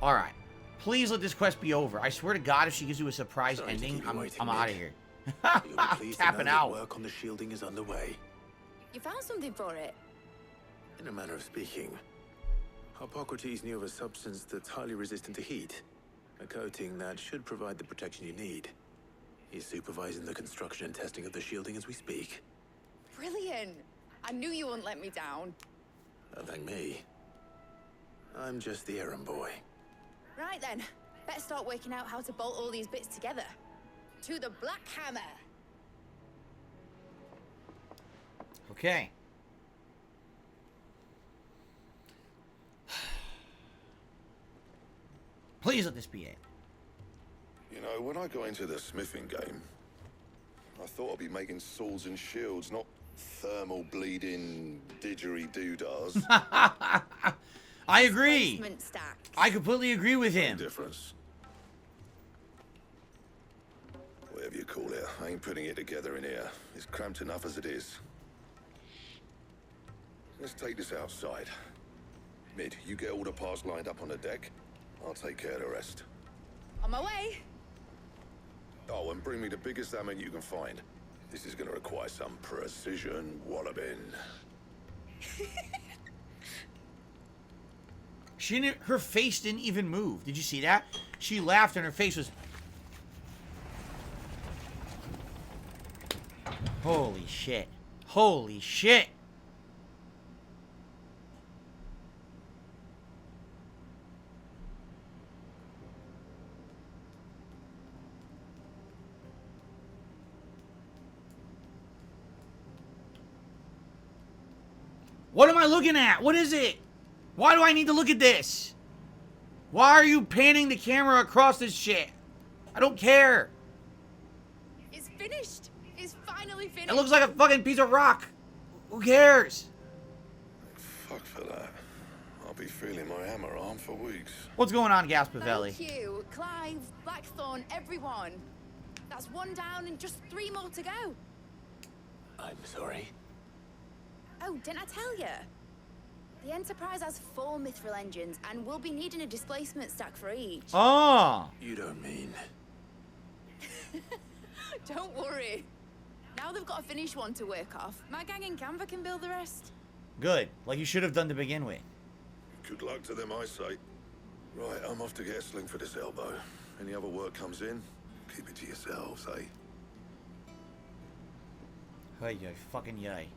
Alright. Please let this quest be over. I swear to God, if she gives you a surprise ending, I'm out of here. Tapping out. Work on the shielding is underway. You found something for it? In a manner of speaking, Hippocrates knew of a substance that's highly resistant to heat. A coating that should provide the protection you need. He's supervising the construction and testing of the shielding as we speak. Brilliant! I knew you wouldn't let me down. Don't thank me. I'm just the errand boy. Right then, better start working out how to bolt all these bits together. To the Black Hammer! Okay. Please let this be it. You know, when I got into the smithing game, I thought I'd be making swords and shields, not thermal bleeding didgeridoo-dahs. I agree. Placement stacks. I completely agree with him. Difference. Whatever you call it, I ain't putting it together in here. It's cramped enough as it is. Let's take this outside. Mid, you get all the parts lined up on the deck. I'll take care of the rest. On my way! Oh, and bring me the biggest hammer you can find. This is gonna require some precision walloping. She didn't, her face didn't even move. Did you see that? She laughed and her face was... Holy shit. Holy shit. What am I looking at? What is it? Why do I need to look at this? Why are you panning the camera across this shit? I don't care. It's finished! It's finally finished! It looks like a fucking piece of rock. Who cares? Fuck for that. I'll be feeling my hammer arm for weeks. What's going on, Gaspavelli? Thank you, Clive, Blackthorn, everyone. That's one down and just 3 more to go. I'm sorry. Oh, didn't I tell you? The Enterprise has 4 mithril engines, and we'll be needing a displacement stack for each. Oh. You don't mean... Don't worry. Now they've got a finished one to work off. My gang in Canva can build the rest. Good. Like you should have done to begin with. Good luck to them, I say. Right, I'm off to get a sling for this elbow. Any other work comes in, keep it to yourselves, eh? Hey, yo, fucking yay.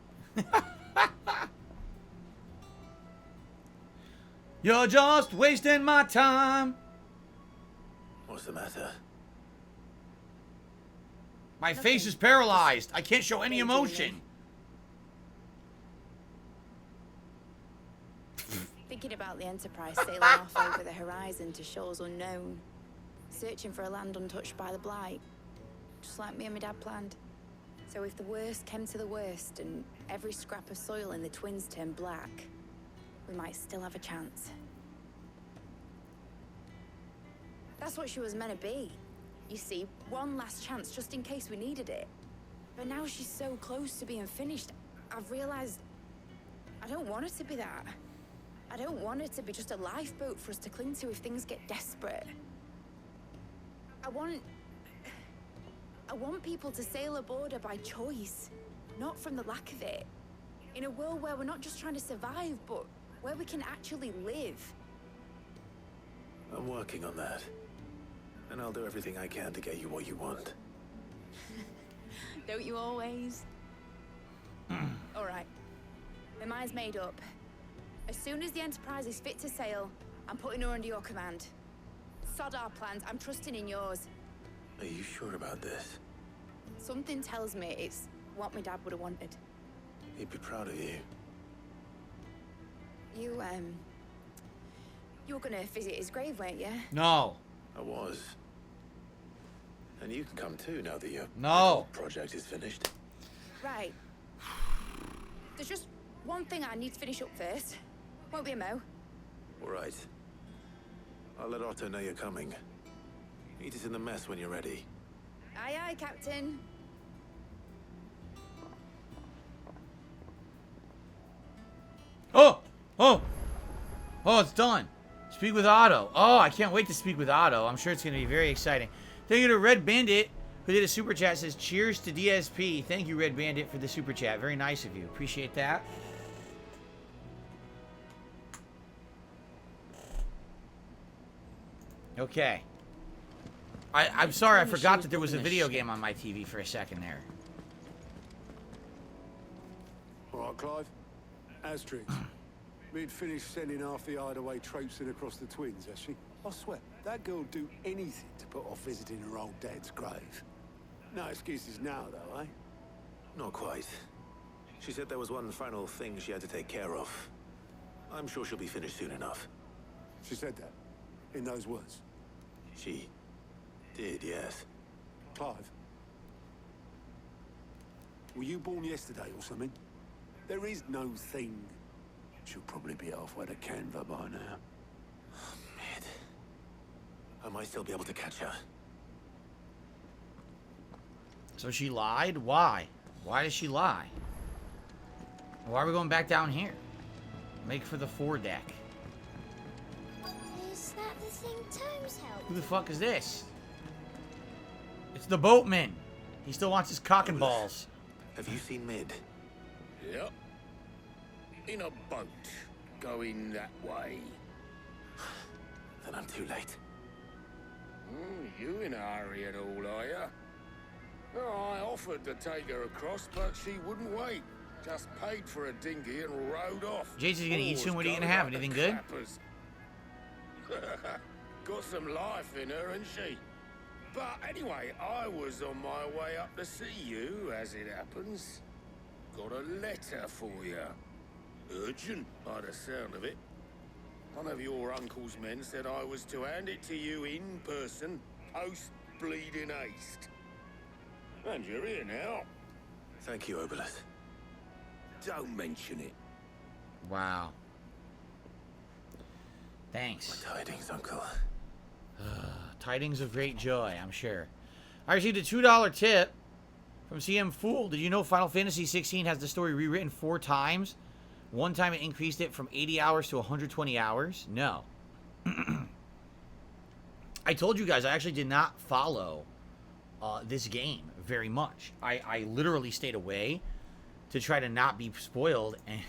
You're just wasting my time. What's the matter? My face is paralyzed. I can't show any emotion. Thinking about the Enterprise sailing off over the horizon to shores unknown. Searching for a land untouched by the Blight. Just like me and my dad planned. So if the worst came to the worst and every scrap of soil in the Twins turned black, we might still have a chance. That's what she was meant to be. You see, one last chance just in case we needed it. But now she's so close to being finished, I've realized I don't want it to be that. I don't want it to be just a lifeboat for us to cling to if things get desperate. I want people to sail aboard her by choice, not from the lack of it. In a world where we're not just trying to survive, but where we can actually live. I'm working on that. And I'll do everything I can to get you what you want. Don't you always? All right. My mind's made up. As soon as the Enterprise is fit to sail, I'm putting her under your command. Sod our plans, I'm trusting in yours. Are you sure about this? Something tells me it's what my dad would have wanted. He'd be proud of you. You were gonna visit his grave, weren't you? No. I was. And you can come too now that your No. project is finished. Right. There's just one thing I need to finish up first. Won't be a mo. All right. I'll let Otto know you're coming. Meet us in the mess when you're ready. Aye, aye, Captain. Oh! Oh! Oh, it's done. Speak with Otto. Oh, I can't wait to speak with Otto. I'm sure it's going to be very exciting. Thank you to Red Bandit, who did a super chat. Says, cheers to DSP. Thank you, Red Bandit, for the super chat. Very nice of you. Appreciate that. Okay. I'm sorry, I forgot that there was a video game on my TV for a second there. All right, Clive. Asterix. Mid finished sending half the Hideaway traipsing across the twins, has she? I swear, that girl'd do anything to put off visiting her old dad's grave. No excuses now, though, eh? Not quite. She said there was one final thing she had to take care of. I'm sure she'll be finished soon enough. She said that, in those words. She did, yes. Clive. Were you born yesterday or something? There is no thing. She'll probably be halfway to Canva by now. Mid. I might still be able to catch her. So she lied? Why? Why does she lie? Why are we going back down here? Make for the foredeck. Is that the thing Tomes helped? Who the fuck is this? It's the boatman. He still wants his cock and balls. Have you seen Mid? Yep. In a boat, going that way. Then I'm too late. You in a hurry at all, are you? Oh, I offered to take her across, but she wouldn't wait. Just paid for a dinghy and rowed off. Jason's gonna eat soon. What are you gonna have? Anything good? Got some life in her, ain't she? But anyway, I was on my way up to see you, as it happens. Got a letter for you. Urgent, by the sound of it. One of your uncle's men said I was to hand it to you in person, post-bleeding haste. And you're here now. Thank you, Obelus. Don't mention it. Wow. Thanks. My tidings, Uncle. Tidings of great joy, I'm sure. I received a $2 tip from CM Fool. Did you know Final Fantasy XVI has the story rewritten 4 times? One time it increased it from 80 hours to 120 hours? No. I told you guys I actually did not follow this game very much. I literally stayed away to try to not be spoiled, and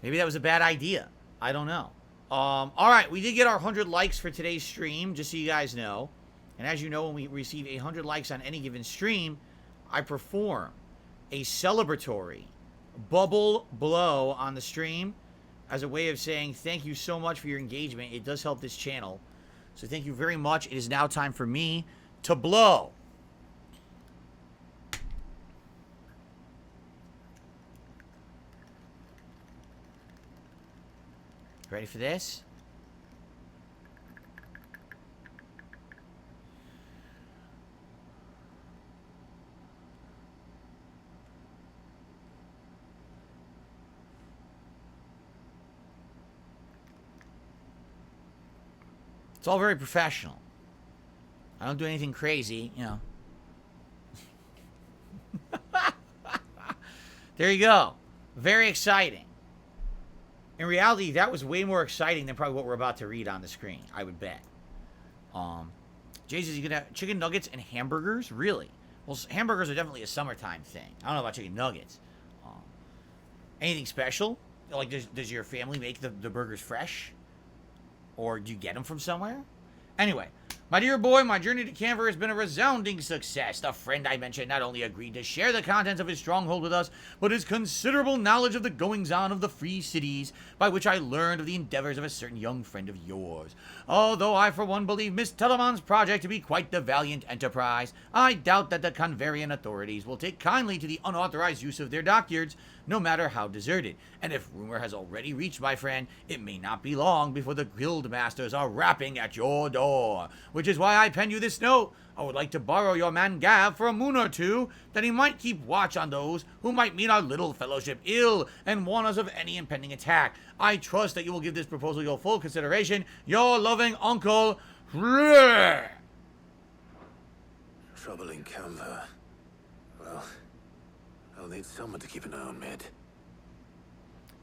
maybe that was a bad idea. I don't know. All right, we did get our 100 likes for today's stream, just so you guys know. And as you know, when we receive 100 likes on any given stream, I perform a celebratory bubble blow on the stream as a way of saying thank you so much for your engagement. It does help this channel. So thank you very much. It is now time for me to blow. Ready for this? It's all very professional. I don't do anything crazy, you know. There you go. Very exciting. In reality, that was way more exciting than probably what we're about to read on the screen, I would bet. Jesus, you gonna have chicken nuggets and hamburgers? Really? Well, hamburgers are definitely a summertime thing. I don't know about chicken nuggets. Anything special? Like, does your family make the burgers fresh? Or do you get them from somewhere? Anyway, my dear boy, my journey to Canver has been a resounding success. The friend I mentioned not only agreed to share the contents of his stronghold with us, but his considerable knowledge of the goings-on of the free cities, by which I learned of the endeavors of a certain young friend of yours. Although I, for one, believe Miss Telemann's project to be quite the valiant enterprise, I doubt that the Converian authorities will take kindly to the unauthorized use of their dockyards, no matter how deserted. And if rumor has already reached my friend, it may not be long before the guild masters are rapping at your door. Which is why I pen you this note. I would like to borrow your man Gav for a moon or two, that he might keep watch on those who might mean our little fellowship ill and warn us of any impending attack. I trust that you will give this proposal your full consideration. Your loving uncle, Trouble in Canva. Well, I'll need someone to keep an eye on Mid.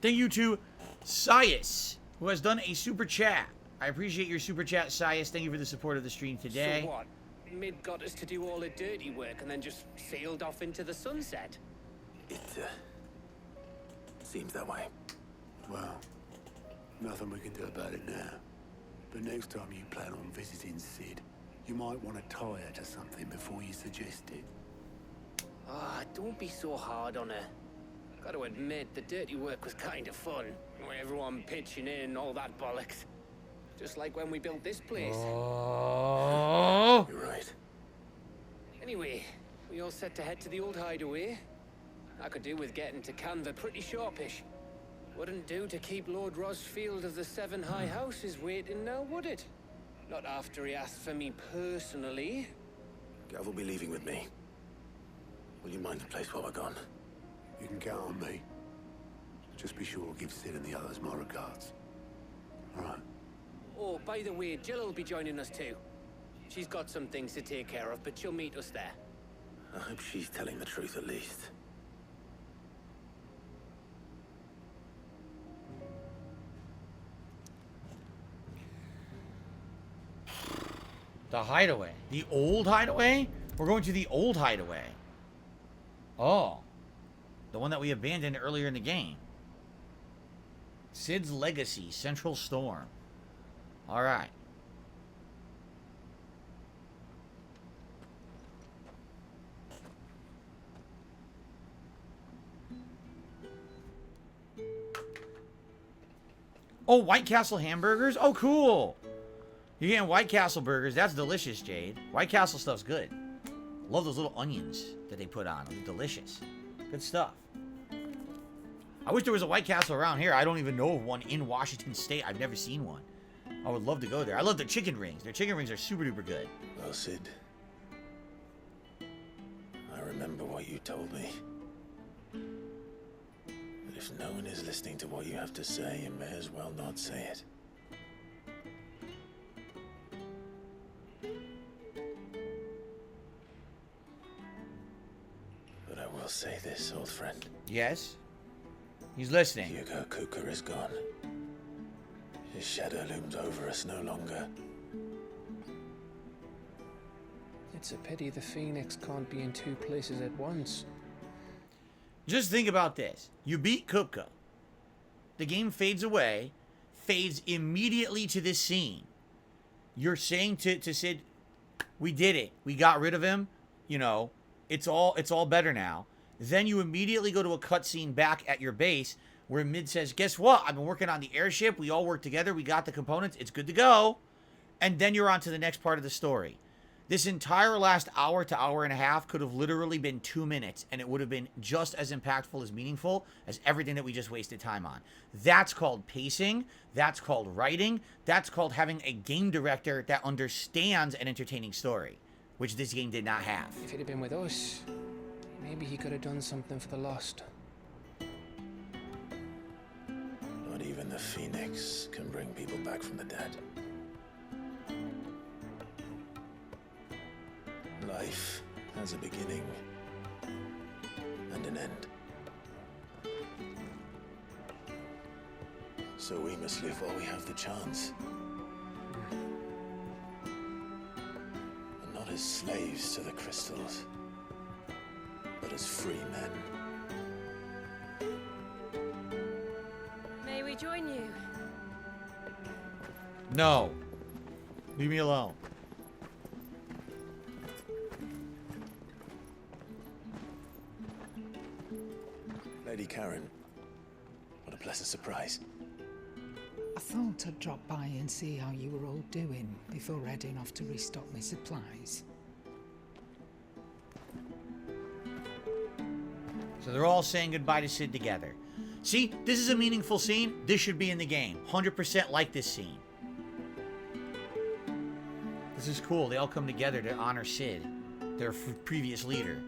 Thank you to Sias who has done a super chat. I appreciate your super chat, Sias. Thank you for the support of the stream today. So what? Mid got us to do all the dirty work and then just sailed off into the sunset? It, seems that way. Well, nothing we can do about it now. But next time you plan on visiting Sid, you might want to tie her to something before you suggest it. Ah, don't be so hard on her. Gotta admit, the dirty work was kind of fun. Everyone pitching in, all that bollocks. Just like when we built this place. Oh. You're right. Anyway, we all set to head to the old hideaway. I could do with getting to Canva pretty sharpish. Wouldn't do to keep Lord Rosfield of the Seven High Houses waiting now, would it? Not after he asked for me personally. Gav will be leaving with me. Will you mind the place while we're gone? You can count on me. Just be sure to give Sid and the others my regards. All right. Oh, by the way, Jill will be joining us too. She's got some things to take care of, but she'll meet us there. I hope she's telling the truth at least. The Hideaway. The old Hideaway? We're going to the old Hideaway. Oh. The one that we abandoned earlier in the game. Sid's Legacy, Central Storm. Alright. Oh, White Castle hamburgers? Oh, cool. You're getting White Castle burgers. That's delicious, Jade. White Castle stuff's good. Love those little onions that they put on. They're delicious. Good stuff. I wish there was a White Castle around here. I don't even know of one in Washington State. I've never seen one. I would love to go there. I love their chicken rings. Their chicken rings are super duper good. Well, Sid, I remember what you told me. But if no one is listening to what you have to say, you may as well not say it. But I will say this, old friend. Yes? He's listening. Hugo Cooker is gone. His shadow looms over us no longer. It's a pity the Phoenix can't be in two places at once. Just think about this. You beat Kupka. The game fades away, fades immediately to this scene. You're saying to Sid, we did it. We got rid of him. You know, it's all better now. Then you immediately go to a cutscene back at your base where Mid says, guess what? I've been working on the airship. We all work together. We got the components. It's good to go. And then you're on to the next part of the story. This entire last hour to hour and a half could have literally been 2 minutes, and it would have been just as impactful as meaningful as everything that we just wasted time on. That's called pacing. That's called writing. That's called having a game director that understands an entertaining story, which this game did not have. If he'd have been with us, maybe he could have done something for the Lost. Not even the Phoenix can bring people back from the dead. Life has a beginning and an end. So we must live while we have the chance. And not as slaves to the crystals, but as free men. May we join you? No. Leave me alone. Lady Karen, what a pleasant surprise. I thought I'd drop by and see how you were all doing before heading off to restock my supplies. So they're all saying goodbye to Sid together. See, this is a meaningful scene. This should be in the game. 100% like this scene. This is cool. They all come together to honor Sid, their previous leader.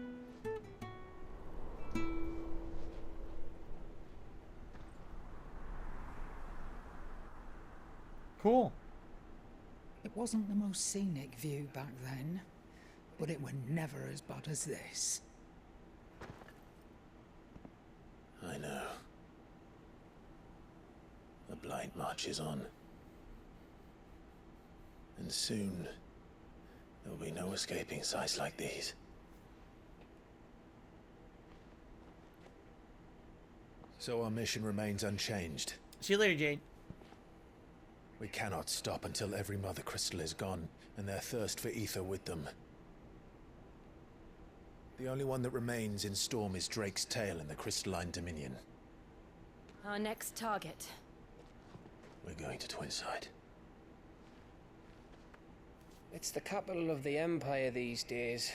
Cool. It wasn't the most scenic view back then, but it were never as bad as this. I know. A blight marches on. And soon, there'll be no escaping sights like these. So our mission remains unchanged. See you later, Jade. We cannot stop until every Mother Crystal is gone, and their thirst for ether with them. The only one that remains in Storm is Drake's tail in the Crystalline Dominion. Our next target. We're going to Twinside. It's the capital of the Empire these days.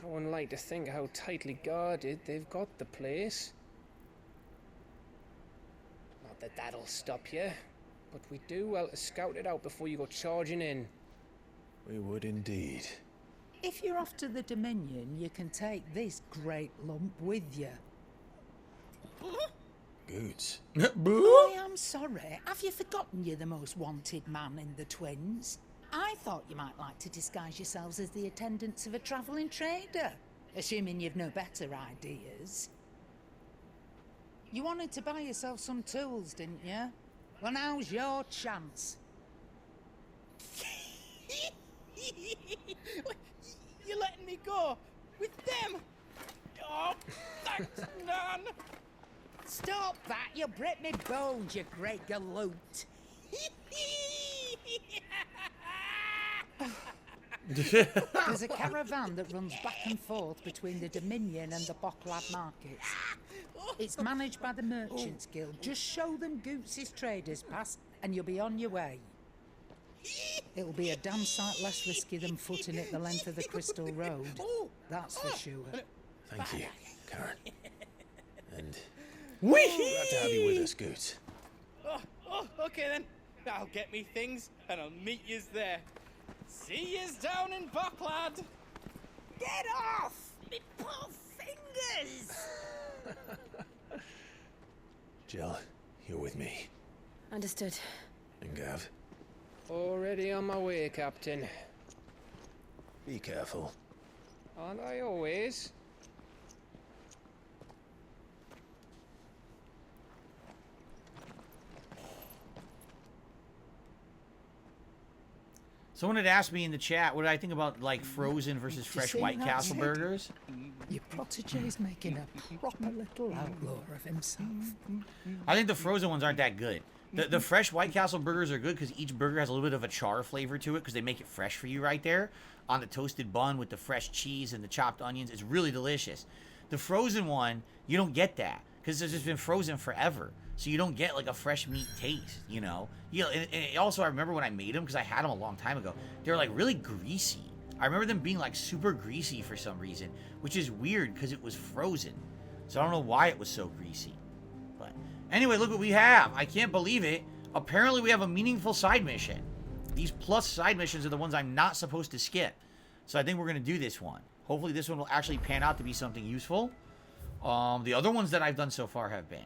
I wouldn't like to think how tightly guarded they've got the place. Not that that'll stop you, but we do well to scout it out before you go charging in. We would indeed. If you're off to the Dominion, you can take this great lump with you. Goods. I am sorry. Have you forgotten you're the most wanted man in the Twins? I thought you might like to disguise yourselves as the attendants of a travelling trader, assuming you've no better ideas. You wanted to buy yourself some tools, didn't you? Well, now's your chance. You're letting me go with them? Oh, thanks, Nan. Stop that! You'll break me bones, you great galoot. There's a caravan that runs back and forth between the Dominion and the Bocklad markets. It's managed by the Merchants Guild. Just show them Goots' traders pass and you'll be on your way. It'll be a damn sight less risky than footing it the length of the Crystal Road. That's for sure. Thank you, Karen. And glad to have you with us, Goots. Oh, okay then. I'll get me things and I'll meet yous there. See yous down in Bocklad. Get off! Me poor fingers! Jill, you're with me. Understood. And Gav, Already on my way, Captain. be careful. Aren't I always? Someone had asked me in the chat, what did I think about like frozen versus fresh White Castle burgers? Your protege's making a proper little outlaw of himself. I think the frozen ones aren't that good. The fresh White Castle burgers are good because each burger has a little bit of a char flavor to it because they make it fresh for you right there on the toasted bun with the fresh cheese and the chopped onions. It's really delicious. The frozen one, you don't get that because it's just been frozen forever. So you don't get like a fresh meat taste, you know? And also, I remember when I made them because I had them a long time ago. They were like really greasy. I remember them being like super greasy for some reason, which is weird because it was frozen. So I don't know why it was so greasy. But anyway, look what we have. I can't believe it. Apparently we have a meaningful side mission. These plus side missions are the ones I'm not supposed to skip. So I think we're going to do this one. Hopefully this one will actually pan out to be something useful. The other ones that I've done so far have been.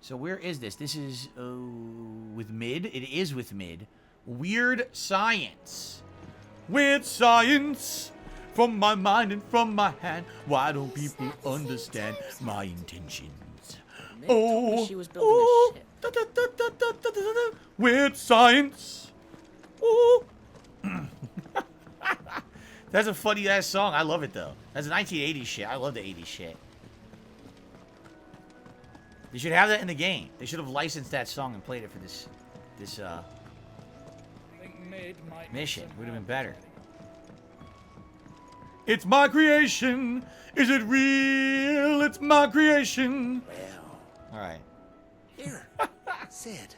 So where is this? This is with mid. It is with mid. Weird science. Weird science. From my mind and from my hand. Why don't people understand my intentions? She was building a ship. Weird science. Oh. That's a funny ass song. I love it though. That's a 1980s shit. I love the 80s shit. They should have that in the game. They should have licensed that song and played it for this mission. Would have been better. It's my creation. Is it real? It's my creation. Well. All right. Here, Sid.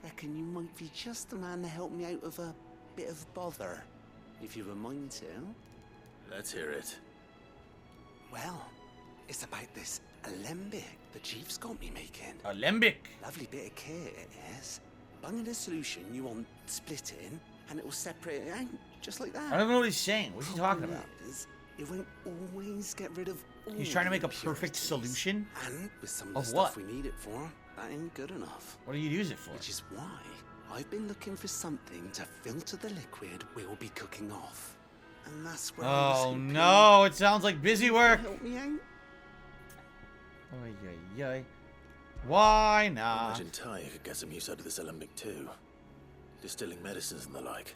Reckon you might be just the man to help me out of a bit of bother, if you've a mind to. Let's hear it. Well, it's about this alembic the chief's got me making. Alembic. Lovely bit of kit it is. Bunging a solution you want splitting, and it will separate it out just like that. I don't know what he's saying. What's he talking about? It won't always get rid of all He's trying to make a impurities. perfect solution? And with some Of of the what? stuff we need it for, that ain't good enough. What do you use it for? Which is why I've been looking for something to filter the liquid we'll be cooking off. And that's where I was Oh hoping no, it sounds like busy work. help me out. Oy, oy, oy. Why I not? imagine Ty could get some use out of this alembic too. Distilling medicines and the like.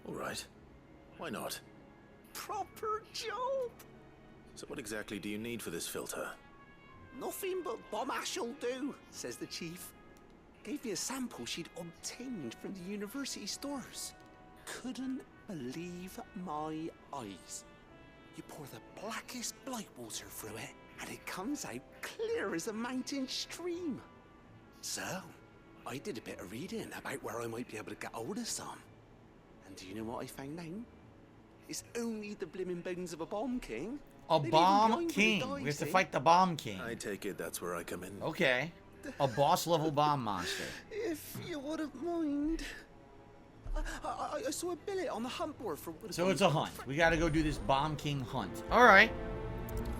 Alright. Why not? Proper job! So what exactly do you need for this filter? Nothing but bomb ash'll do, says the chief. Gave me a sample she'd obtained from the university stores. Couldn't believe my eyes. You pour the blackest blight water through it, and it comes out clear as a mountain stream. So, I did a bit of reading about where I might be able to get hold of some. And do you know what I found out? It's only the blimmin' bones of a bomb king. A They'd bomb even king. blind when he We have to dies, fight the bomb king. I take it that's where I come in. Okay. A boss level bomb monster. If you wouldn't mind. I saw a billet on the hunt board for... So it's a hunt. We gotta go do this bomb king hunt. Alright.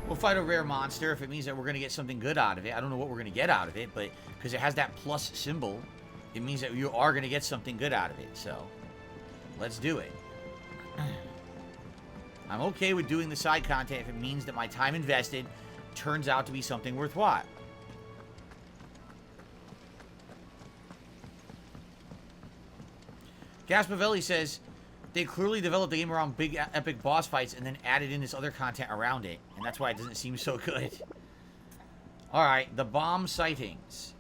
We'll fight a rare monster if it means that we're gonna get something good out of it. I don't know what we're gonna get out of it, but because it has that plus symbol, it means that you are gonna get something good out of it. So, let's do it. I'm okay with doing the side content if it means that my time invested turns out to be something worthwhile. Gaspavelli says, they clearly developed the game around big epic boss fights and then added in this other content around it. And that's why it doesn't seem so good. Alright, the bomb sightings.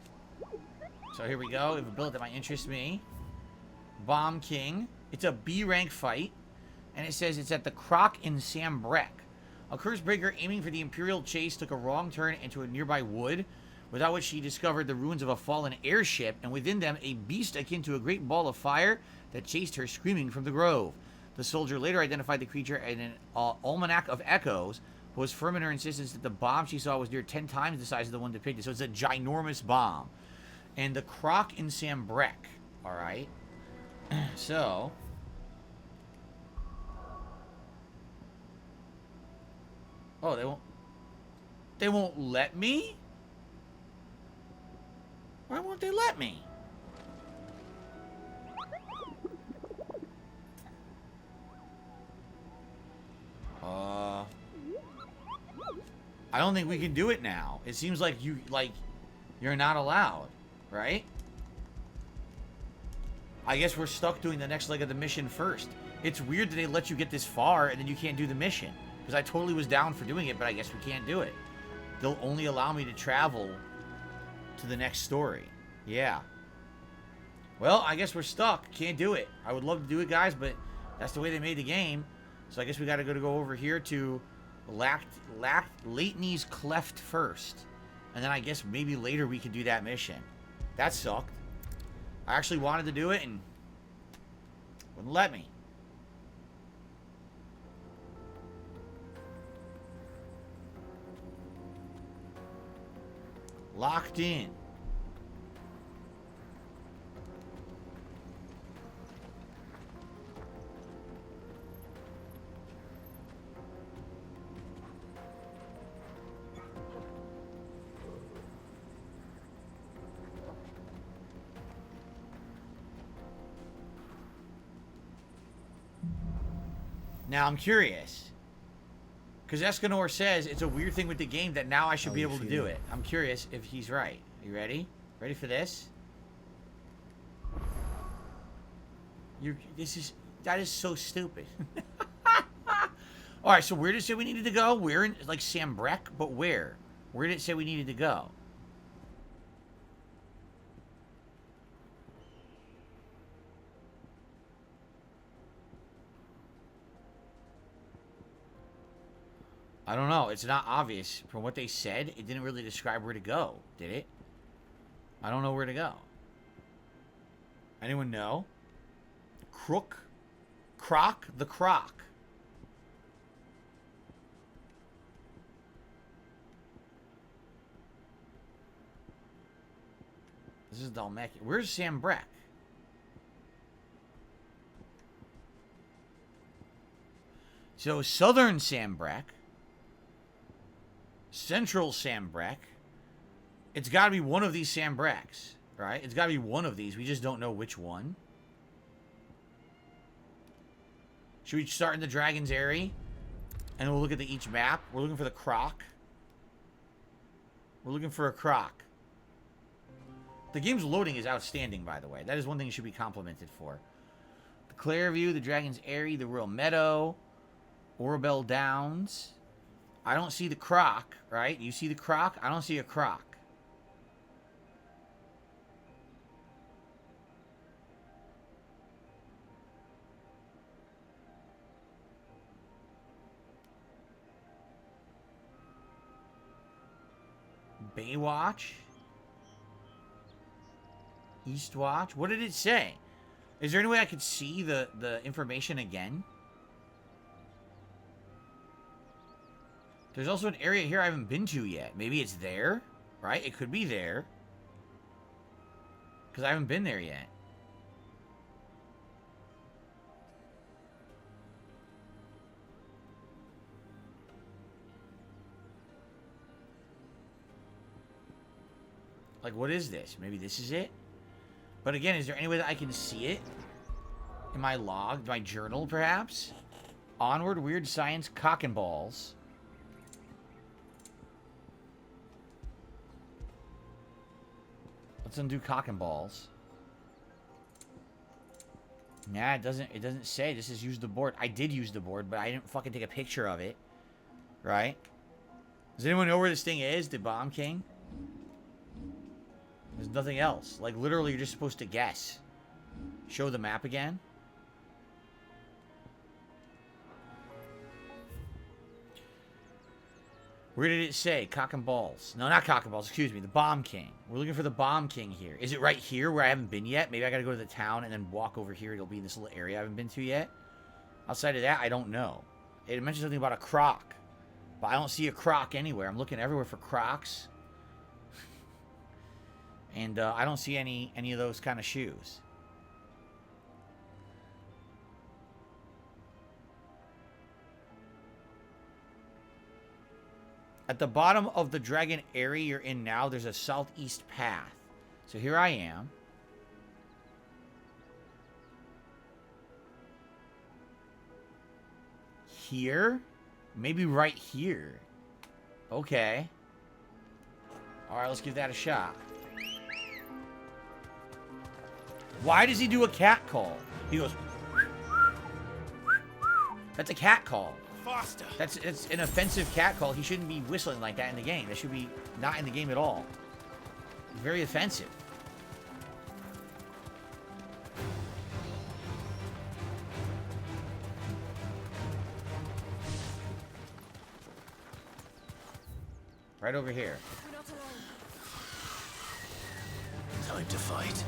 So here we go. We have a build that might interest me. Bomb King. It's a B rank fight. And it says it's at the Croc in Sambrek. A curse breaker aiming for the Imperial chase took a wrong turn into a nearby wood, without which she discovered the ruins of a fallen airship, and within them a beast akin to a great ball of fire that chased her screaming from the grove. The soldier later identified the creature in an almanac of echoes, but was firm in her insistence that the bomb she saw was near 10 times the size of the one depicted. So it's a ginormous bomb. And the Croc in Sambrek. Alright. So... Oh, they won't let me? Why won't they let me? I don't think we can do it now. It seems like you're not allowed, right? I guess we're stuck doing the next leg of the mission first. It's weird that they let you get this far and then you can't do the mission. Because I totally was down for doing it, but I guess we can't do it. They'll only allow me to travel to the next story. Yeah. Well, I guess we're stuck. Can't do it. I would love to do it, guys, but that's the way they made the game. So I guess we got to go over here to Latney's Cleft first. And then I guess maybe later we could do that mission. That sucked. I actually wanted to do it and wouldn't let me. Locked in. Now I'm curious. Because Escanor says it's a weird thing with the game that now I should be able to do it. I'm curious if he's right. You ready? Ready for this? That is so stupid. Alright, so where did it say we needed to go? We're in, like, Sambrek, but where? Where did it say we needed to go? I don't know. It's not obvious. From what they said, it didn't really describe where to go, did it? I don't know where to go. Anyone know? Croc the Croc. This is Dalmec. Where's Sambrek? So, Southern Sambrek. Central Sambrek. It's got to be one of these Sambreks, right? It's got to be one of these. We just don't know which one. Should we start in the Dragon's Eyrie? And we'll look at each map. We're looking for the Croc. We're looking for a Croc. The game's loading is outstanding, by the way. That is one thing you should be complimented for. The Clairview, the Dragon's Eyrie, the Royal Meadow, Orbell Downs. I don't see the croc, right? You see the croc? I don't see a croc. Baywatch? Eastwatch? What did it say? Is there any way I could see the information again? There's also an area here I haven't been to yet. Maybe it's there, right? It could be there. Because I haven't been there yet. Like, what is this? Maybe this is it? But again, is there any way that I can see it? In my log? My journal, perhaps? Onward, Weird Science, Cock and Balls. Let's undo Cock and Balls. Nah, it doesn't say. This is use the board. I did use the board, but I didn't fucking take a picture of it. Right? Does anyone know where this thing is? The Bomb King? There's nothing else. Like, literally, you're just supposed to guess. Show the map again. Where did it say? Cock and Balls. No, not Cock and Balls. Excuse me. The Bomb King. We're looking for the Bomb King here. Is it right here where I haven't been yet? Maybe I gotta go to the town and then walk over here. It'll be in this little area I haven't been to yet. Outside of that, I don't know. It mentioned something about a croc. But I don't see a croc anywhere. I'm looking everywhere for crocs. And I don't see any of those kind of shoes. At the bottom of the Dragon area you're in now, there's a southeast path. So here I am. Here? Maybe right here. Okay. Alright, let's give that a shot. Why does he do a cat call? He goes... That's a cat call. Faster. It's an offensive cat call. He shouldn't be whistling like that in the game. That should be not in the game at all. Very offensive. Right over here. Time to fight.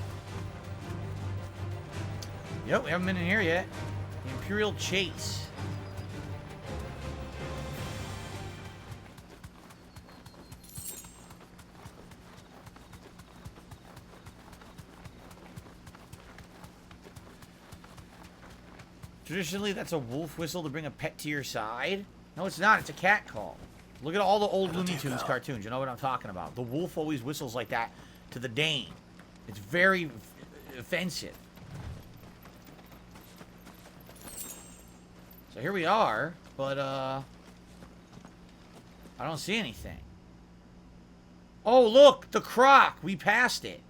Yep, we haven't been in here yet. The Imperial Chase. Traditionally, that's a wolf whistle to bring a pet to your side. No, it's not. It's a cat call. Look at all the old Looney Tunes cartoons. You know what I'm talking about. The wolf always whistles like that to the Dane. It's very offensive. So here we are, but I don't see anything. Oh, look, the croc. We passed it.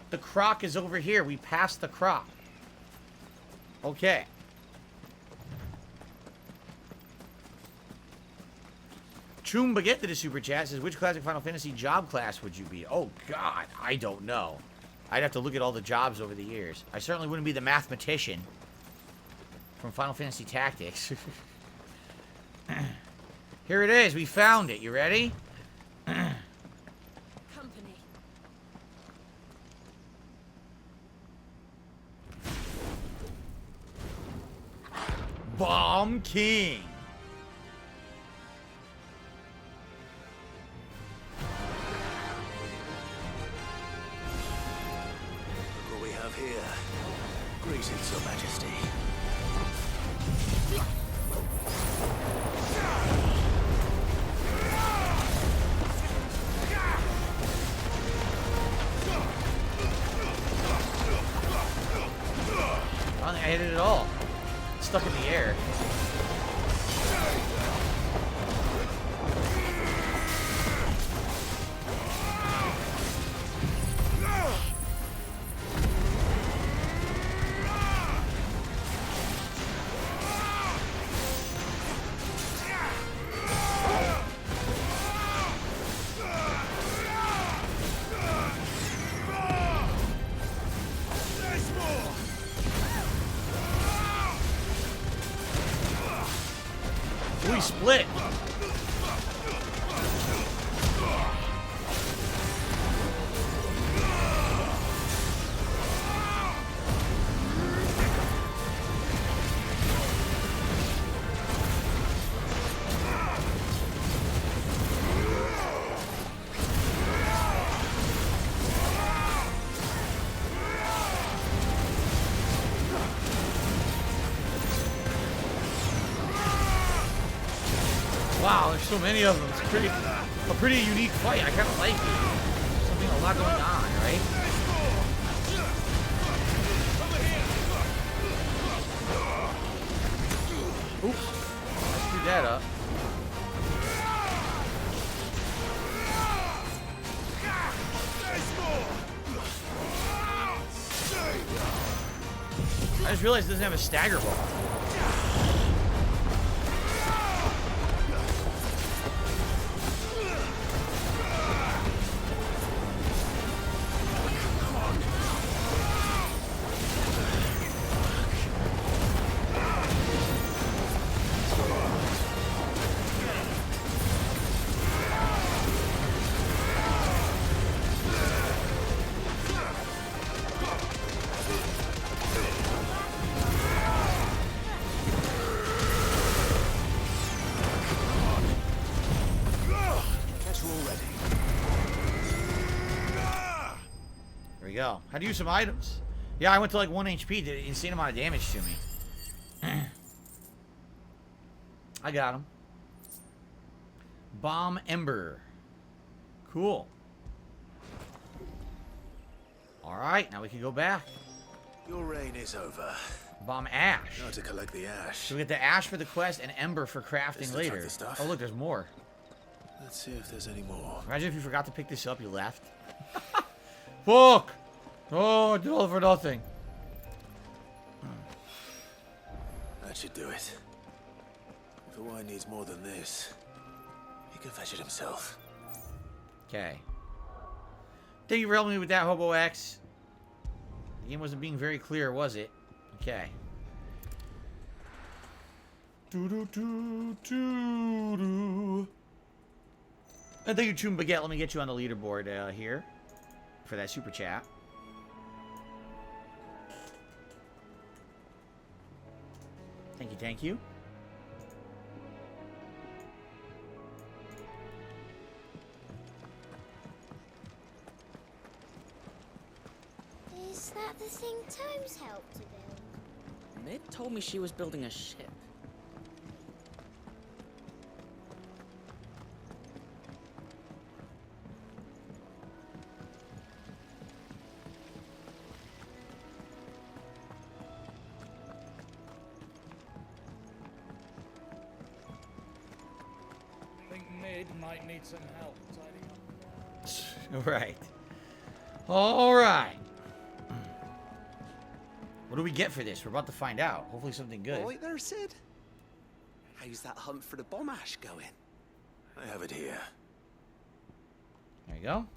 The croc is over here. We passed the croc. Okay. Choom Baguette did a super chat. Says, which classic Final Fantasy job class would you be? Oh, God. I don't know. I'd have to look at all the jobs over the years. I certainly wouldn't be the mathematician from Final Fantasy Tactics. Here it is. We found it. You ready? Company. Bomb King. Look what we have here. Greetings, Your Majesty. I don't think I hit it at all. It's stuck in the air. We split. Wow, there's so many of them. It's a pretty unique fight. I kind of like it. Something, a lot going on, right? Oops. I screwed that up. I just realized it doesn't have a stagger ball. Go. How to use some items. Yeah, I went to like 1 HP, did an insane amount of damage to me. I got him. Bomb Ember. Cool. Alright, now we can go back. Your reign is over. Bomb Ash. Now to collect the ash. So we get the ash for the quest and Ember for crafting later. Oh look, there's more. Let's see if there's any more. Imagine if you forgot to pick this up, you left. Fuck! Oh, I did all for nothing. That should do it. If the wine needs more than this, he can fetch it himself. Okay. Thank you for helping me with that, Hobo X. The game wasn't being very clear, was it? Okay. And thank you, Toon Baguette. Let me get you on the leaderboard here for that super chat. Thank you, thank you. Is that the thing Tomes helped to build? Mid told me she was building a ship. Might need some help tidying up. Right. All right. What do we get for this? We're about to find out. Hopefully something good. All right there, Sid. How's that hunt for the bomb ash going? I have it here. There you go.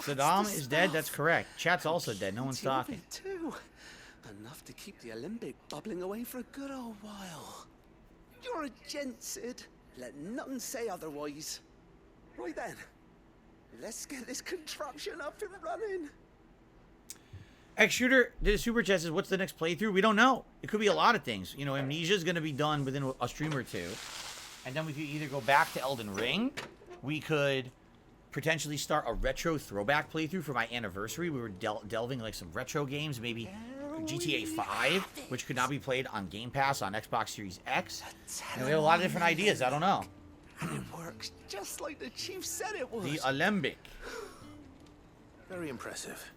Saddam is dead. That's correct. Chat's also dead. No one's talking. Too. Enough to keep the Olympic bubbling away for a good old while. You're a gent, Sid. Let nothing say otherwise. Right then. Let's get this contraption up and running. X-Shooter did a super chat says, what's the next playthrough? We don't know. It could be a lot of things. You know, Amnesia's going to be done within a stream or two. And then we could either go back to Elden Ring. We could potentially start a retro throwback playthrough for my anniversary. We were delving like some retro games, maybe GTA 5, which could now be played on Game Pass on Xbox Series X. And we have a lot of different ideas. I don't know. And it works just like the chief said it would. The Alembic. Very impressive.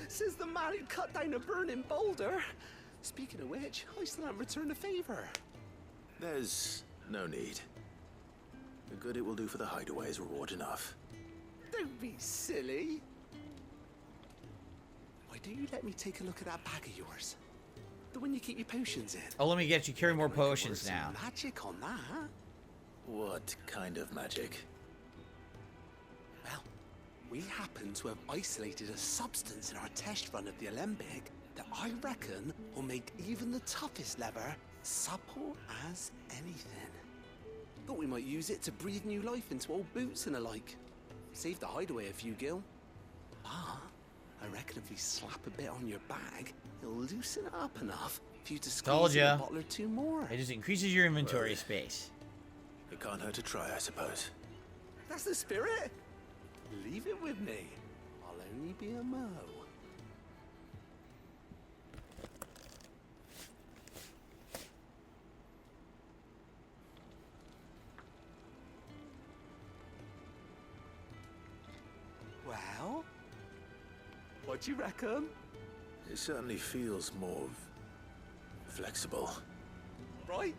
Says the man who cut down a burning boulder. Speaking of which, I still haven't returned the favor. There's no need. The good it will do for the Hideaway is reward enough. Don't be silly. Why don't you let me take a look at that bag of yours? The one you keep your potions in. Oh, let me get you. Carry more potions now. Magic on that, huh? What kind of magic? Well, We happen to have isolated a substance in our test run of the Alembic that I reckon will make even the toughest leather supple as anything. Thought we might use it to breathe new life into old boots and the like. Save the Hideaway a few gil. But I reckon if we slap a bit on your bag, it'll loosen it up enough for you to squeeze in a bottle or two more. It just increases your inventory space. It can't hurt to try, I suppose. That's the spirit. Leave it with me. I'll only be a mo. Well, what do you reckon? It certainly feels more flexible. Right?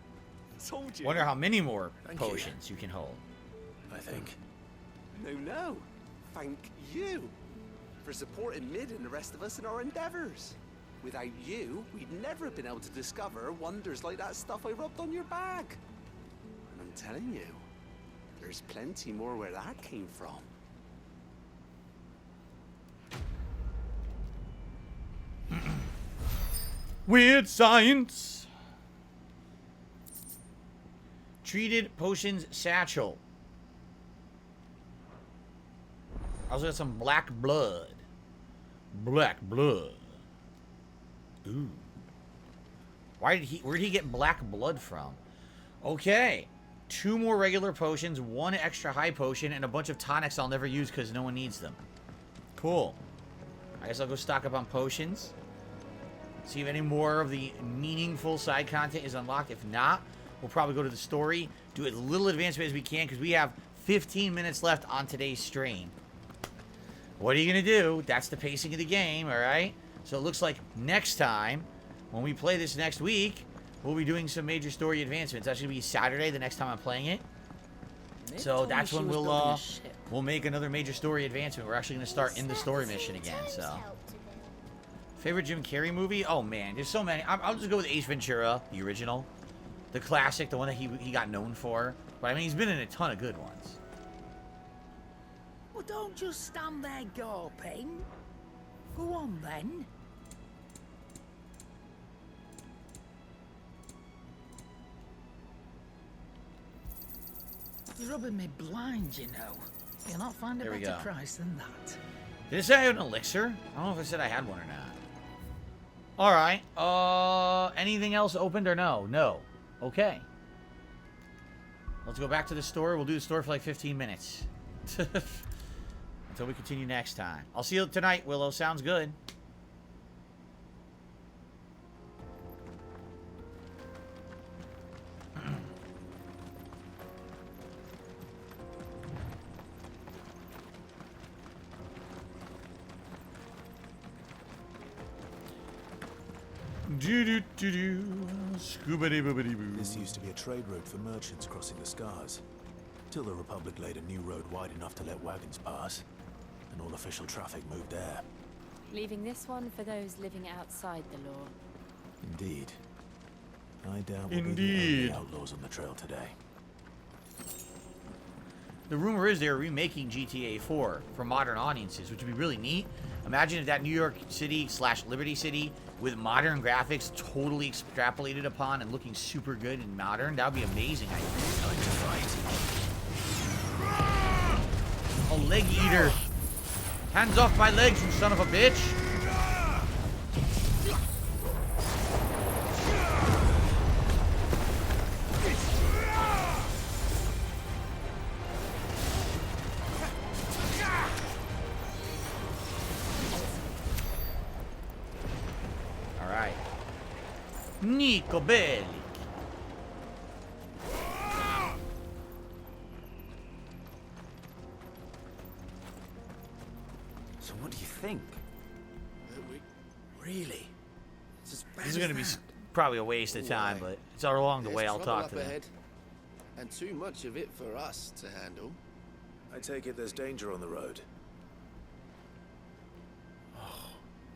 Told you. Wonder how many more potions you can hold. I think. No. Thank you for supporting Mid and the rest of us in our endeavors. Without you, we'd never have been able to discover wonders like that stuff I rubbed on your bag. And I'm telling you, there's plenty more where that came from. Weird science. Treated potions satchel. Also got some black blood. Black blood. Ooh. Where'd he get black blood from? Okay. 2 more regular potions, 1 extra high potion, and a bunch of tonics I'll never use because no one needs them. Cool. I guess I'll go stock up on potions. See if any more of the meaningful side content is unlocked. If not, we'll probably go to the story, do as little advancement as we can, because we have 15 minutes left on today's stream. What are you going to do? That's the pacing of the game, alright? So it looks like next time, when we play this next week, we'll be doing some major story advancements. That's going to be Saturday, the next time I'm playing it. So that's when we'll make another major story advancement. We're actually going to start in the story mission again, so... Favorite Jim Carrey movie? Oh, man, there's so many. I'll just go with Ace Ventura, the original. The classic, the one that he got known for. But, I mean, he's been in a ton of good ones. Well, don't just stand there gawping. Go on, then. You're rubbing me blind, you know. You'll not find a better price than that. Did it say I had an elixir? I don't know if I said I had one or not. Alright. Anything else opened or no? No. Okay. Let's go back to the store. We'll do the store for like 15 minutes. Until we continue next time. I'll see you tonight, Willow. Sounds good. This used to be a trade route for merchants crossing the Scars, till the Republic laid a new road wide enough to let wagons pass, and all official traffic moved there. Leaving this one for those living outside the law. Indeed. I doubt we'll be the only outlaws on the trail today. The rumor is they're remaking GTA 4 for modern audiences, which would be really neat. Imagine if that New York City / Liberty City with modern graphics totally extrapolated upon and looking super good and modern. That would be amazing. I like to fight. A leg eater. Hands off my legs, you son of a bitch. Nico Bellic. So what do you think? Really? This is going to be probably a waste of time, but it's all along the way I'll talk to them. Ahead, and too much of it for us to handle. I take it there's danger on the road.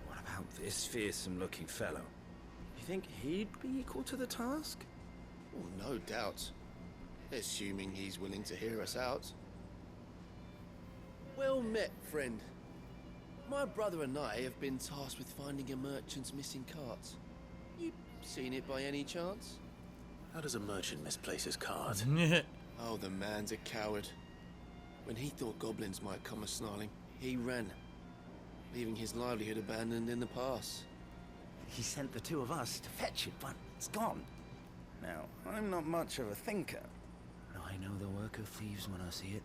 What about this fearsome-looking fellow? You think he'd be equal to the task? Well, no doubt. Assuming he's willing to hear us out. Well met, friend. My brother and I have been tasked with finding a merchant's missing cart. You seen it by any chance? How does a merchant misplace his cart? Oh, the man's a coward. When he thought goblins might come a-snarling, he ran, leaving his livelihood abandoned in the pass. He sent the two of us to fetch it, but it's gone. Now, I'm not much of a thinker. I know the work of thieves when I see it.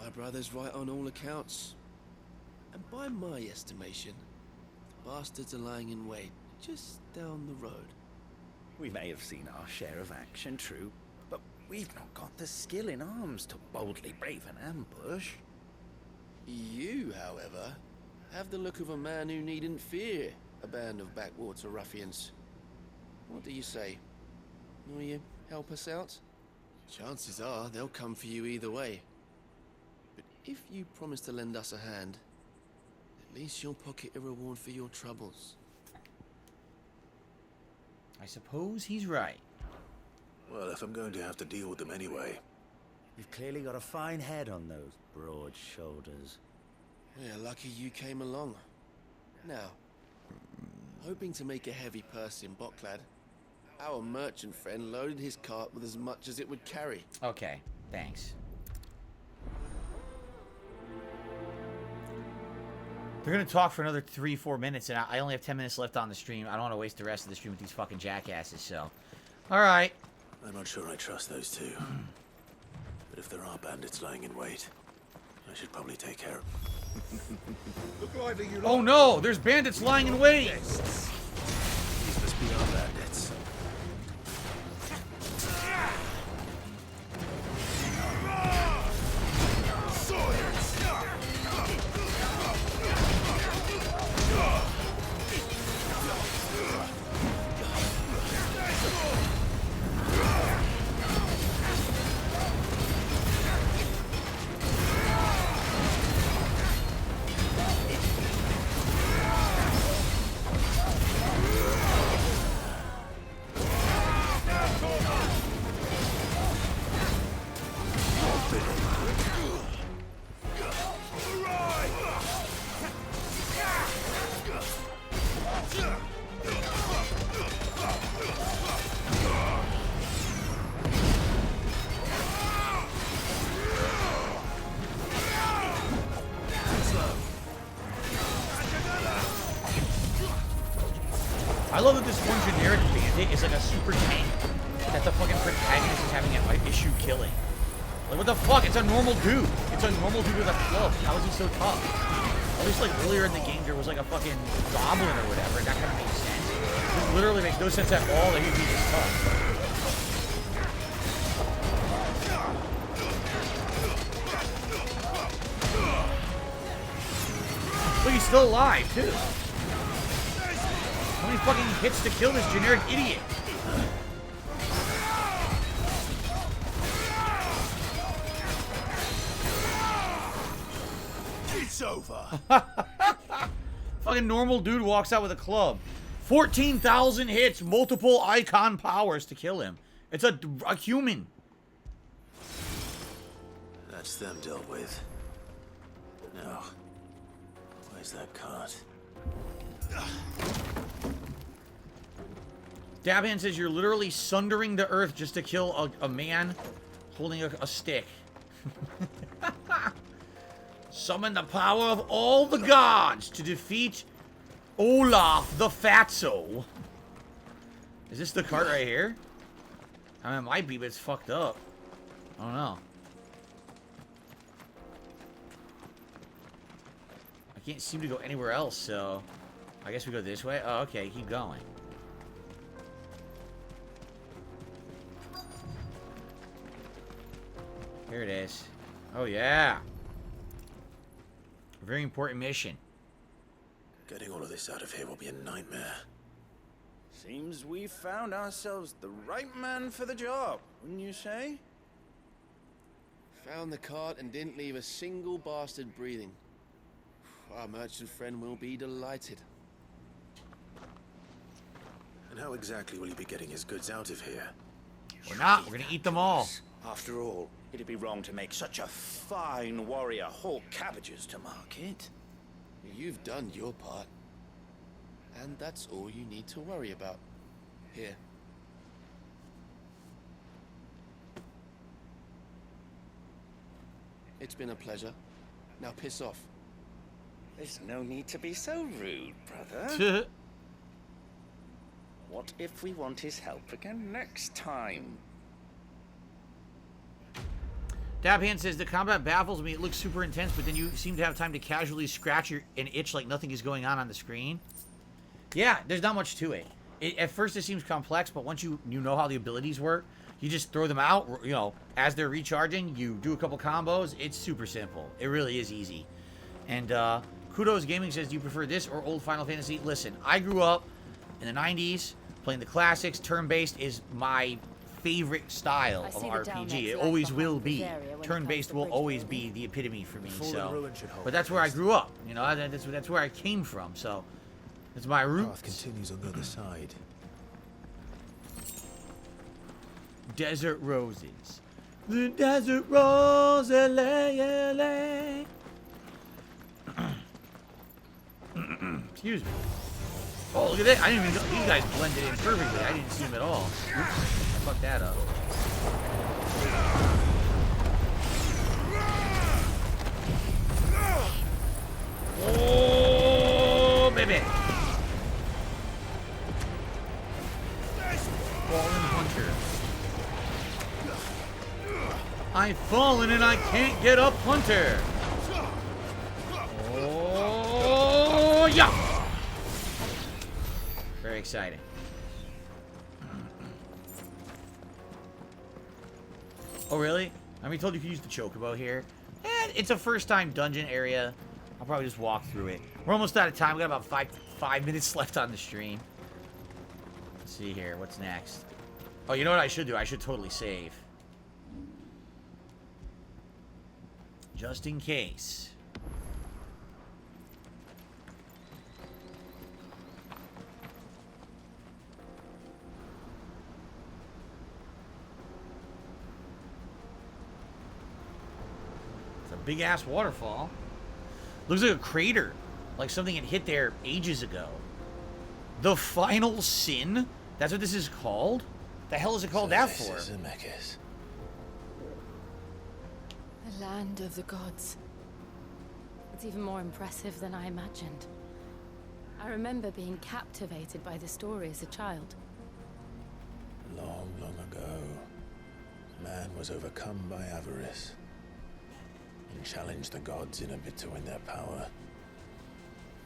My brother's right on all accounts. And by my estimation, the bastards are lying in wait just down the road. We may have seen our share of action, true, but we've not got the skill in arms to boldly brave an ambush. You, however, have the look of a man who needn't fear a band of backwater ruffians. What do you say? Will you help us out? Chances are they'll come for you either way. But if you promise to lend us a hand, at least you'll pocket a reward for your troubles. I suppose he's right. Well, if I'm going to have to deal with them anyway. You've clearly got a fine head on those broad shoulders. We're lucky you came along. Now, hoping to make a heavy purse in Bocklad, our merchant friend loaded his cart with as much as it would carry. Okay, thanks. They're gonna talk for another 3-4 minutes, and I only have 10 minutes left on the stream. I don't want to waste the rest of the stream with these fucking jackasses, so... Alright. I'm not sure I trust those two. But if there are bandits lying in wait, I should probably take care of them. Look lively, you Oh no! There's bandits lying in wait! These must be our bandits. I love that this one generic bandit is like a super tank that the fucking protagonist is having an issue killing. Like, what the fuck? It's a normal dude. It's a normal dude with a club. How is he so tough? At least, like, earlier in the game, there was, like, a fucking goblin or whatever, and that kind of makes sense. It literally makes no sense at all that he'd be this tough. Look, he's still alive, too. How many fucking hits to kill this generic idiot? It's over. Fucking normal dude walks out with a club. 14,000 hits, multiple icon powers to kill him. It's a human. That's them dealt with. Now, where's that cart? Dabhan says you're literally sundering the earth just to kill a man holding a stick. Summon the power of all the gods to defeat Olaf the Fatso. Is this the cart right here? I mean, it might be, but it's fucked up. I don't know. I can't seem to go anywhere else, so... I guess we go this way? Oh, okay, keep going. Here it is. Oh, yeah. A very important mission. Getting all of this out of here will be a nightmare. Seems we've found ourselves the right man for the job, wouldn't you say? Found the cart and didn't leave a single bastard breathing. Our merchant friend will be delighted. And how exactly will he be getting his goods out of here? We're not. We're gonna eat them all. After all, It'd be wrong to make such a fine warrior haul cabbages to market. You've done your part. And that's all you need to worry about. Here. It's been a pleasure. Now piss off. There's no need to be so rude, brother. What if we want his help again next time? Dabhand says, the combat baffles me. It looks super intense, but then you seem to have time to casually scratch an itch like nothing is going on the screen. Yeah, there's not much to it. At first it seems complex, but once you know how the abilities work, you just throw them out, you know, as they're recharging, you do a couple combos. It's super simple. It really is easy. And Kudos Gaming says, do you prefer this or old Final Fantasy? Listen, I grew up in the 90s playing the classics. Turn-based is my favorite style of RPG. It always will be. Turn-based will always be the epitome for me. So, but that's where I grew up. You know, that's where I came from. So, that's my roots. Path continues on the other side. Desert roses. The desert rose, LA. Excuse me. Oh, look at that. I didn't even know. These guys blended in perfectly. I didn't see them at all. Oops. Fuck that up. Oh, baby. Fallen Hunter. I've fallen and I can't get up, Hunter. Oh, yeah. Very exciting. Oh, really? I mean, told you could use the chocobo here. And it's a first-time dungeon area. I'll probably just walk through it. We're almost out of time. We got about five minutes left on the stream. Let's see here. What's next? Oh, you know what I should do? I should totally save. Just in case. It's a big-ass waterfall. Looks like a crater. Like something had hit there ages ago. The Final Sin? That's what this is called? The hell is it called that for? The land of the gods. It's even more impressive than I imagined. I remember being captivated by the story as a child. Long, long ago, man was overcome by avarice and challenged the gods in a bid to win their power.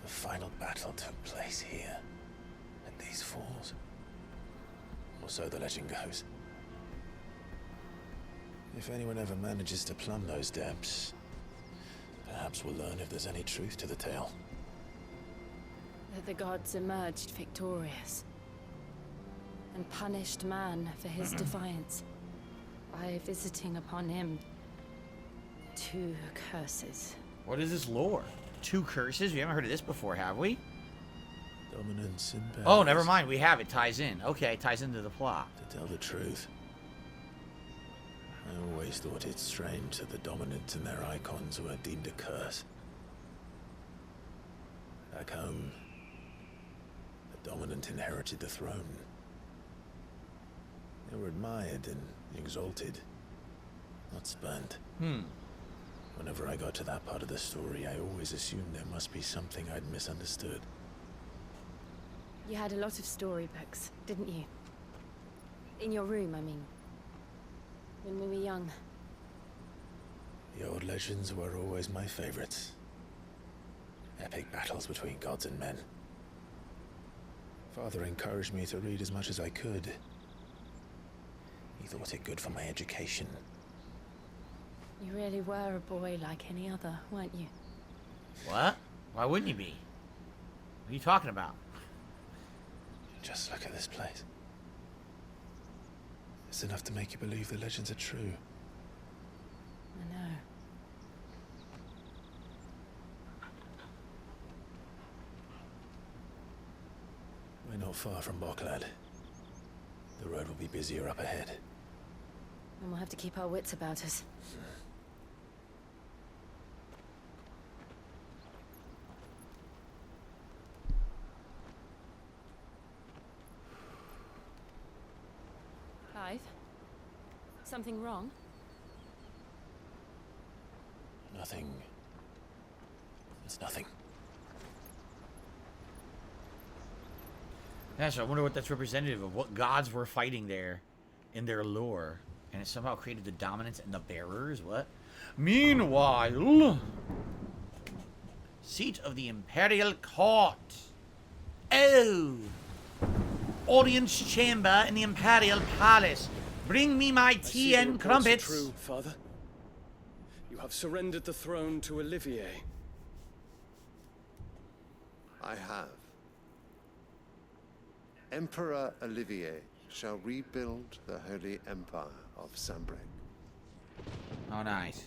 The final battle took place here, at these falls. Or so the legend goes. If anyone ever manages to plumb those depths, perhaps we'll learn if there's any truth to the tale. That the gods emerged victorious and punished man for his defiance by visiting upon him 2 curses. What is this lore? 2 curses? We haven't heard of this before, have we? Dominance and powers. Oh, never mind. We have it. Ties in. Okay, ties into the plot. To tell the truth, I always thought it strange that the dominant and their icons were deemed a curse. Back home, the dominant inherited the throne. They were admired and exalted, not spurned. Whenever I got to that part of the story, I always assumed there must be something I'd misunderstood. You had a lot of storybooks, didn't you? In your room, I mean. When we were young. The old legends were always my favorites. Epic battles between gods and men. Father encouraged me to read as much as I could. He thought it good for my education. You really were a boy like any other, weren't you? What? Why wouldn't you be? What are you talking about? Just look at this place. It's enough to make you believe the legends are true. I know. We're not far from Boklad. The road will be busier up ahead. And we'll have to keep our wits about us. Clive? Something wrong? Nothing. It's nothing. Yeah, so I wonder what that's representative of, what gods were fighting there in their lore. And it somehow created the dominance and the bearers, what? Meanwhile... Seat of the Imperial Court. Oh! Audience chamber in the Imperial Palace. Bring me my tea and crumpets. True, Father. You have surrendered the throne to Olivier. I have. Emperor Olivier shall rebuild the Holy Empire of Sanbreque. Oh, nice.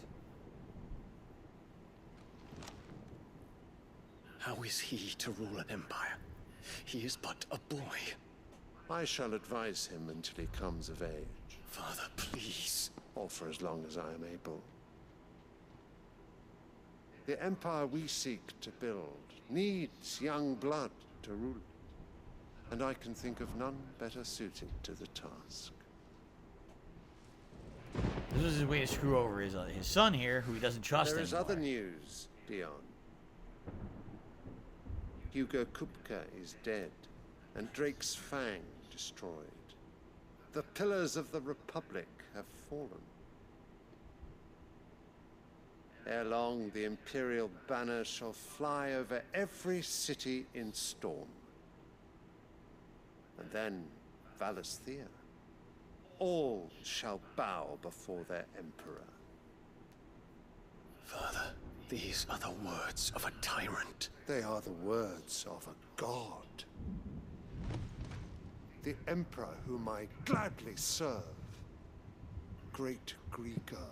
How is he to rule an empire? He is but a boy. I shall advise him until he comes of age. Father, please. Or for as long as I am able. The empire we seek to build needs young blood to rule it. And I can think of none better suited to the task. This is his way to screw over his son here, who he doesn't trust There is anymore. other news, Dion. Hugo Kupka is dead, and Drake's Fang destroyed. The pillars of the Republic have fallen. Ere long, the Imperial banner shall fly over every city in Storm. And then Valisthea. All shall bow before their Emperor. Father, these are the words of a tyrant. They are the words of a god. The Emperor whom I gladly serve. Great Greeker,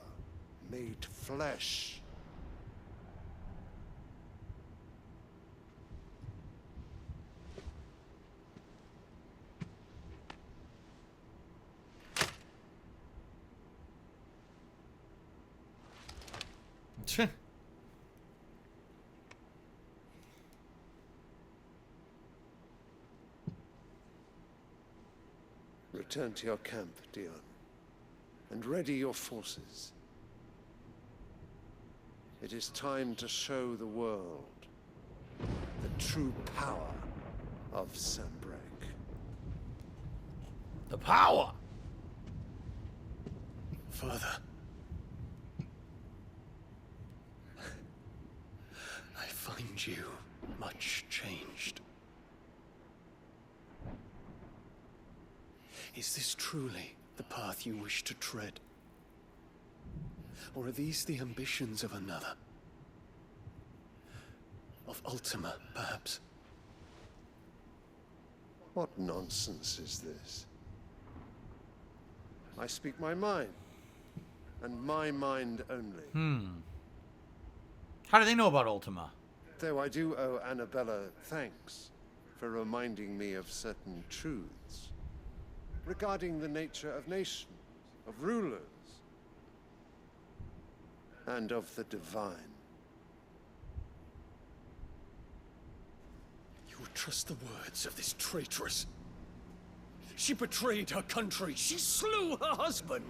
made flesh. Return to your camp, Dion, and ready your forces. It is time to show the world the true power of Sanbreque. The power! Father. I find you much changed. Is this truly the path you wish to tread? Or are these the ambitions of another? Of Ultima, perhaps? What nonsense is this? I speak my mind, and my mind only. How do they know about Ultima? Though I do owe Annabella thanks for reminding me of certain truths regarding the nature of nations, of rulers, and of the divine. You would trust the words of this traitress? She betrayed her country. She slew her husband.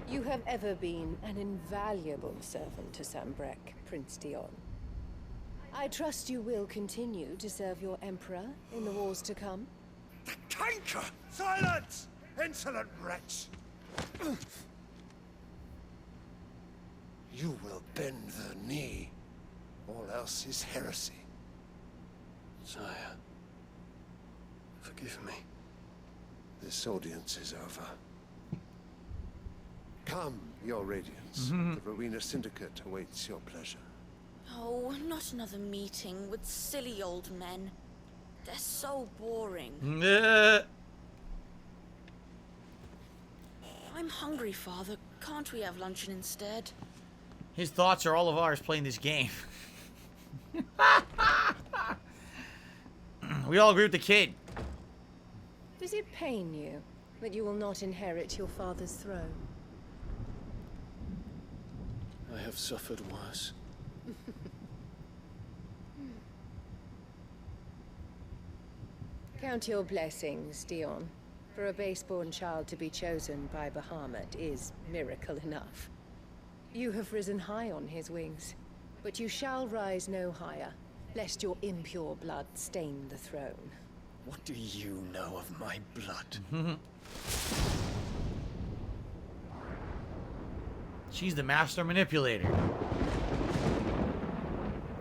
You have ever been an invaluable servant to Sanbreque, Prince Dion. I trust you will continue to serve your Emperor in the wars to come. The canker! Silence! Insolent wretch! You will bend the knee. All else is heresy. Sire, forgive me. This audience is over. Come, your Radiance. The Rowena Syndicate awaits your pleasure. Oh, not another meeting with silly old men. They're so boring. I'm hungry, Father. Can't we have luncheon instead? His thoughts are all of ours playing this game. We all agree with the kid. Does it pain you that you will not inherit your father's throne? have suffered worse. Count your blessings, Dion. For a base-born child to be chosen by Bahamut is miracle enough. You have risen high on his wings, but you shall rise no higher, lest your impure blood stain the throne. What do you know of my blood? She's the master manipulator.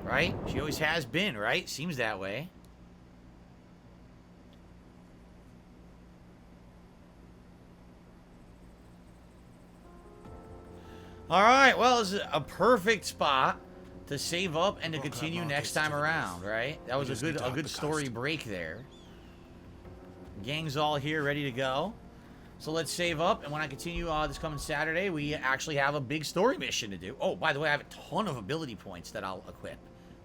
Right? She always has been, right? Seems that way. Alright, well, this is a perfect spot to save up and to continue next time around, right? That was a good story break there. Gang's all here, ready to go. So let's save up, and when I continue this coming Saturday, we actually have a big story mission to do. Oh, by the way, I have a ton of ability points that I'll equip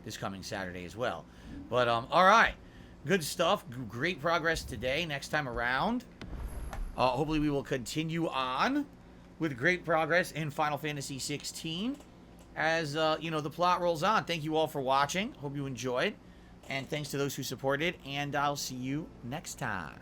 this coming Saturday as well. But, alright. Good stuff. Great progress today. Next time around, hopefully we will continue on with great progress in Final Fantasy 16 as, you know, the plot rolls on. Thank you all for watching. Hope you enjoyed. And thanks to those who supported. And I'll see you next time.